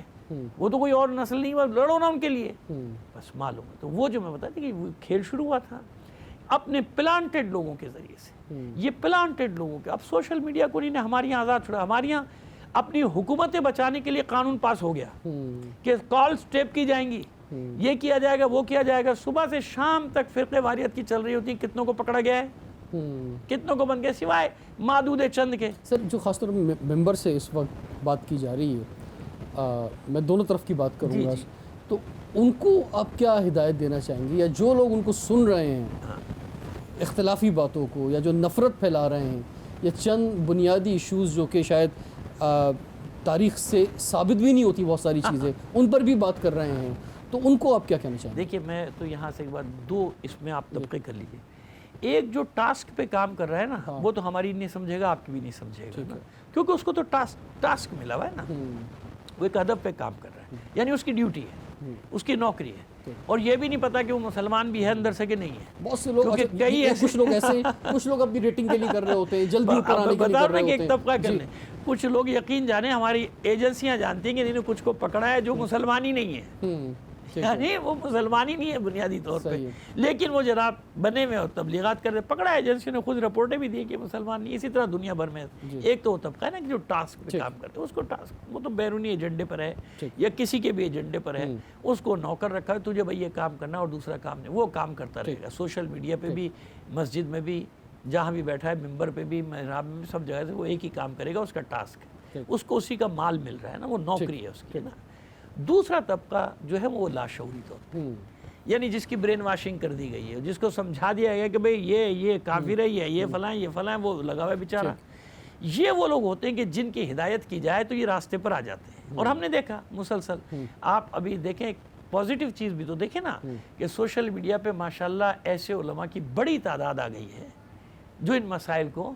وہ تو کوئی اور نسل نہیں، لڑو نا ان کے لیے، بس معلوم ہے۔ تو وہ جو میں بتا دی کہ وہ کھیل شروع ہوا تھا اپنے پلانٹڈ لوگوں کے ذریعے سے، یہ پلانٹڈ لوگوں کے۔ اب سوشل میڈیا کو نہیں، ہمارے یہاں آزاد چھوڑا، ہمارے یہاں اپنی حکومتیں بچانے کے لیے قانون پاس ہو گیا کہ کالز ٹیپ کی جائیں گی، یہ کیا جائے گا، وہ کیا جائے گا۔ صبح سے شام تک فرقے واریت کی چل رہی ہوتی، کتنوں کو پکڑا گیا ہے، کتنوں کو بن گیا، سوائے معدود چند کے۔ سر جو خاص طور پر ممبر سے اس وقت بات کی جا رہی ہے، میں دونوں طرف کی بات کروں گا، تو ان کو آپ کیا ہدایت دینا چاہیں گے، یا جو لوگ ان کو سن رہے ہیں اختلافی باتوں کو، یا جو نفرت پھیلا رہے ہیں، یا چند بنیادی ایشوز جو کہ شاید تاریخ سے ثابت بھی نہیں ہوتی بہت ساری چیزیں، ان پر بھی بات کر رہے ہیں، تو ان کو آپ کیا کہنا چاہیں گے؟ دیکھیے میں تو یہاں سے ایک بات، دو اس میں آپ طبقے کر لیجئے۔ ایک جو ٹاسک پہ کام کر رہا ہے نا، وہ تو ہماری نہیں سمجھے گا، آپ کی بھی نہیں سمجھے گا، کیونکہ اس کو تو ٹاسک ملا ہوا ہے نا، وہ ایک ہدف پہ کام کر رہا ہے، یعنی اس کی ڈیوٹی ہے، اس کی نوکری ہے، اور یہ بھی نہیں پتا کہ وہ مسلمان بھی ہے اندر سے کہ نہیں ہے۔ بہت سے لوگ، کچھ لوگ ایسے، کچھ لوگ اپنی ریٹنگ کے لیے کر رہے ہوتے ہیں، جلدی اوپر آنے کے لیے کر رہے ہوتے ہیں۔ ایک طبقہ کر لیں، کچھ لوگ یقین جانے، ہماری ایجنسیاں جانتی ہیں کہ انہوں نے کچھ کو پکڑا ہے جو مسلمان ہی نہیں ہے، یعنی وہ مسلمان ہی نہیں ہے بنیادی طور پہ، لیکن وہ جناب بنے ہوئے اور تبلیغات کر رہے، پکڑا ہے، ایجنسی نے خود رپورٹیں بھی دی کہ مسلمان نہیں۔ اسی طرح دنیا بھر میں ایک تو وہ طبقہ ہے نا جو ٹاسک پہ کام کرتے ہیں، اس کو ٹاسک، وہ تو بیرونی ایجنڈے پر ہے یا کسی کے بھی ایجنڈے پر ہے، اس کو نوکر رکھا ہے، تجھے بھائی یہ کام کرنا اور دوسرا کام نہیں، وہ کام کرتا رہے گا۔ سوشل میڈیا پہ بھی، مسجد میں بھی، جہاں بھی بیٹھا ہے، ممبر پہ بھی، محراب میں بھی، سب جگہ سے وہ ایک ہی کام کرے گا، اس کا ٹاسک ہے، اس کو اسی کا مال مل رہا ہے نا، وہ نوکری ہے اس کی نا۔ دوسرا طبقہ جو ہے وہ لاشعوری طور پر، یعنی جس کی برین واشنگ کر دی گئی ہے، جس کو سمجھا دیا گیا کہ بھئی یہ کافر ہے، یہ فلاں، یہ فلاں، وہ لگا ہوا ہے بیچارہ۔ یہ وہ لوگ ہوتے ہیں کہ جن کی ہدایت کی جائے تو یہ راستے پر آ جاتے ہیں، اور ہم نے دیکھا مسلسل، آپ ابھی دیکھیں پازیٹیو چیز بھی تو دیکھیں نا کہ سوشل میڈیا پہ ماشاءاللہ ایسے علماء کی بڑی تعداد آ گئی ہے جو ان مسائل کو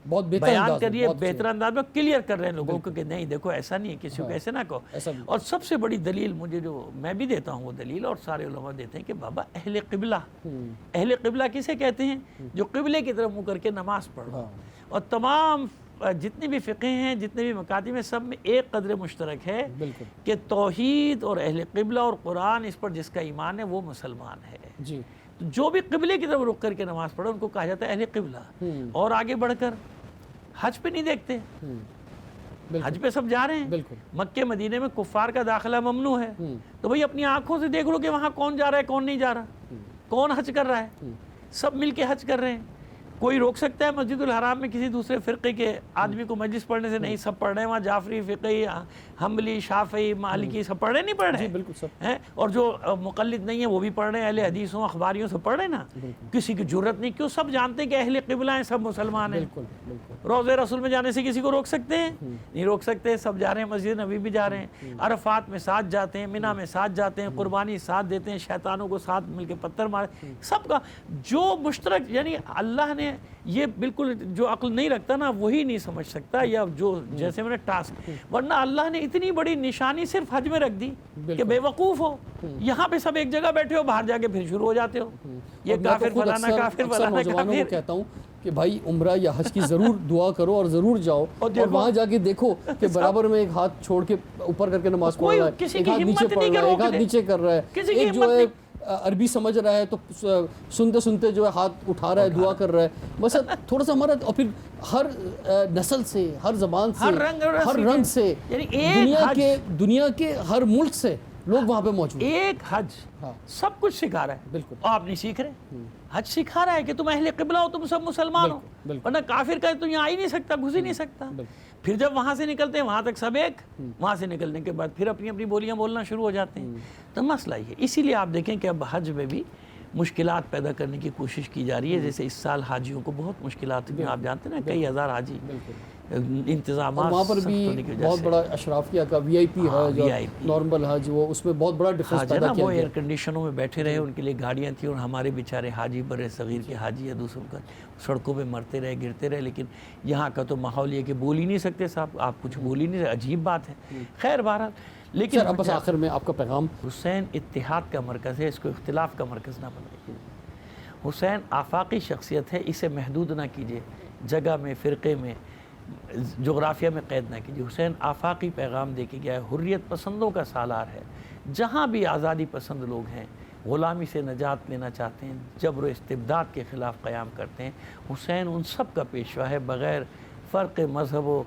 بہت بیان کر رہی ہے، بہتر انداز میں کلیئر کر رہے ہیں لوگوں کو کہ نہیں دیکھو ایسا نہیں ہے، کسی کو ایسے نہ کہو۔ اور سب سے بڑی دلیل مجھے جو میں بھی دیتا ہوں وہ دلیل، اور سارے علماء دیتے ہیں، کہ بابا اہل قبلہ کسے کہتے ہیں؟ جو قبلے کی طرف منہ کر کے نماز پڑھو۔ اور تمام جتنے بھی فقہ ہیں، جتنے بھی مکاتب ہیں، سب میں ایک قدر مشترک ہے کہ توحید اور اہل قبلہ اور قرآن، اس پر جس کا ایمان ہے وہ مسلمان ہے۔ جو بھی قبلے کی طرف رخ کر کے نماز پڑھو ان کو کہا جاتا ہے اہل قبلہ۔ اور آگے بڑھ کر حج پہ نہیں دیکھتے، حج پہ سب جا رہے ہیں، مکہ مدینے میں کفار کا داخلہ ممنوع ہے، تو بھئی اپنی آنکھوں سے دیکھ لو کہ وہاں کون جا رہا ہے، کون نہیں جا رہا، کون حج کر رہا ہے، سب مل کے حج کر رہے ہیں۔ کوئی روک سکتا ہے مسجد الحرام میں کسی دوسرے فرقے کے آدمی کو مجلس پڑھنے سے؟ نہیں، سب پڑھ رہے ہیں وہاں، جعفری، فقہی، حنبلی، شافعی، مالکی، سب پڑھ رہے نہیں پڑھ رہے بالکل سب ہیں؟ اور جو مقلد نہیں ہیں وہ بھی پڑھ رہے ہیں، اہل حدیثوں اخباریوں سے پڑھ رہے ہیں نا، کسی کی جرت نہیں، کیوں؟ سب جانتے ہیں کہ اہل قبلہ ہیں، سب مسلمان ہیں۔ بالکل بالکل روضہ رسول میں جانے سے کسی کو روک سکتے ہیں؟ نہیں روک سکتے، سب جا رہے ہیں، مسجد نبی بھی جا رہے ہیں، عرفات میں ساتھ جاتے ہیں، منی میں ساتھ جاتے ہیں، قربانی ساتھ دیتے ہیں، شیطانوں کو ساتھ مل کے پتھر مارے، سب کا جو مشترک، یعنی اللہ نے یہ بالکل جو عقل نہیں رکھتا نا وہی نہیں سمجھ سکتا، یا جو جیسے میں نے ٹاسک، ورنہ اللہ نے اتنی بڑی نشانی صرف حج میں رکھ دی کہ بے وقوف ہو، یہاں پہ سب ایک جگہ بیٹھے ہو، باہر جا کے پھر شروع ہو جاتے ہو، یہ کافر فلانا کافر فلانا نوجوانوں کو کافر۔ کہتا ہوں کہ بھائی عمرہ یا حج کی ضرور دعا کرو اور ضرور جاؤ، اور وہاں جا کے دیکھو کہ برابر میں ایک ہاتھ چھوڑ کے اوپر کر کے نماز پڑھ رہا ہے، ایک ہاتھ نیچے پڑھ رہا ہے، ایک ہاتھ نیچے کر رہا ہے، ایک جو ہے عربی سمجھ رہا ہے تو سنتے سنتے جو ہے ہاتھ اٹھا رہا ہے، دعا کر رہا ہے، بس تھوڑا سا ہمارا، اور پھر ہر نسل سے، ہر زبان سے، ہر رنگ سے، دنیا کے ہر ملک سے لوگ وہاں پہ موجود ہیں۔ ایک حج سب کچھ سکھا رہا ہے، بالکل، آپ نہیں سیکھ رہے، حج سکھا رہا ہے کہ تم اہل قبلہ ہو، تم سب مسلمان ہو، ورنہ کافر کا تو یہاں آ ہی نہیں سکتا، گھس ہی نہیں سکتا۔ پھر جب وہاں سے نکلتے ہیں وہاں تک سب ایک، وہاں سے نکلنے کے بعد پھر اپنی اپنی بولیاں بولنا شروع ہو جاتے ہیں، تو مسئلہ یہ ہے۔ اسی لیے آپ دیکھیں کہ اب حج میں بھی مشکلات پیدا کرنے کی کوشش کی جا رہی ہے، جیسے اس سال حاجیوں کو بہت مشکلات ہوئی، آپ جانتے ہیں نا، کئی ہزار حاجی، انتظامات، وہاں پر بھی بہت بڑا اشرافیہ کا وی آئی پی حج اور نارمل حج، وہ اس میں بہت بڑا ڈفرینس پیدا کیا وہ گیا۔ ایئر کنڈیشنوں میں بیٹھے رہے، ان کے لیے گاڑیاں تھیں، اور ہمارے بیچارے حاجی برے صغیر کے حاجی یا دوسروں کا سڑکوں پہ مرتے رہے، گرتے رہے، لیکن یہاں کا تو ماحول یہ کہ بول ہی نہیں سکتے صاحب، آپ کچھ بول ہی نہیں سکتے، عجیب بات ہے۔ خیر بہرحال، لیکن اب بس آخر میں آپ کا پیغام۔ حسین اتحاد کا مرکز ہے، اس کو اختلاف کا مرکز نہ بنائیے۔ حسین آفاقی شخصیت ہے، اسے محدود نہ کیجیے، جگہ میں، فرقے میں، جغرافیہ میں قید نہ کیجیے۔ حسین آفاقی پیغام دے کے گیا ہے، حریت پسندوں کا سالار ہے، جہاں بھی آزادی پسند لوگ ہیں، غلامی سے نجات لینا چاہتے ہیں، جبر و استبداد کے خلاف قیام کرتے ہیں، حسین ان سب کا پیشوا ہے، بغیر فرق مذہب و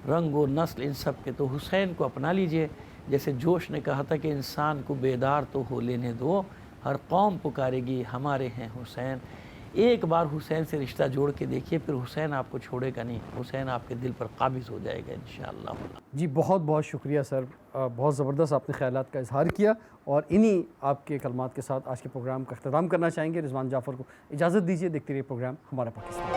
رنگ و نسل ان سب کے۔ تو حسین کو اپنا لیجئے، جیسے جوش نے کہا تھا کہ انسان کو بیدار تو ہو لینے دو، ہر قوم پکارے گی ہمارے ہیں حسین۔ ایک بار حسین سے رشتہ جوڑ کے دیکھیے، پھر حسین آپ کو چھوڑے گا نہیں، حسین آپ کے دل پر قابض ہو جائے گا انشاءاللہ۔ جی بہت بہت شکریہ سر، بہت زبردست آپ نے خیالات کا اظہار کیا، اور انہی آپ کے کلمات کے ساتھ آج کے پروگرام کا اختتام کرنا چاہیں گے۔ رضوان جعفر کو اجازت دیجیے، دیکھتے رہیے پروگرام ہمارا پاکستان۔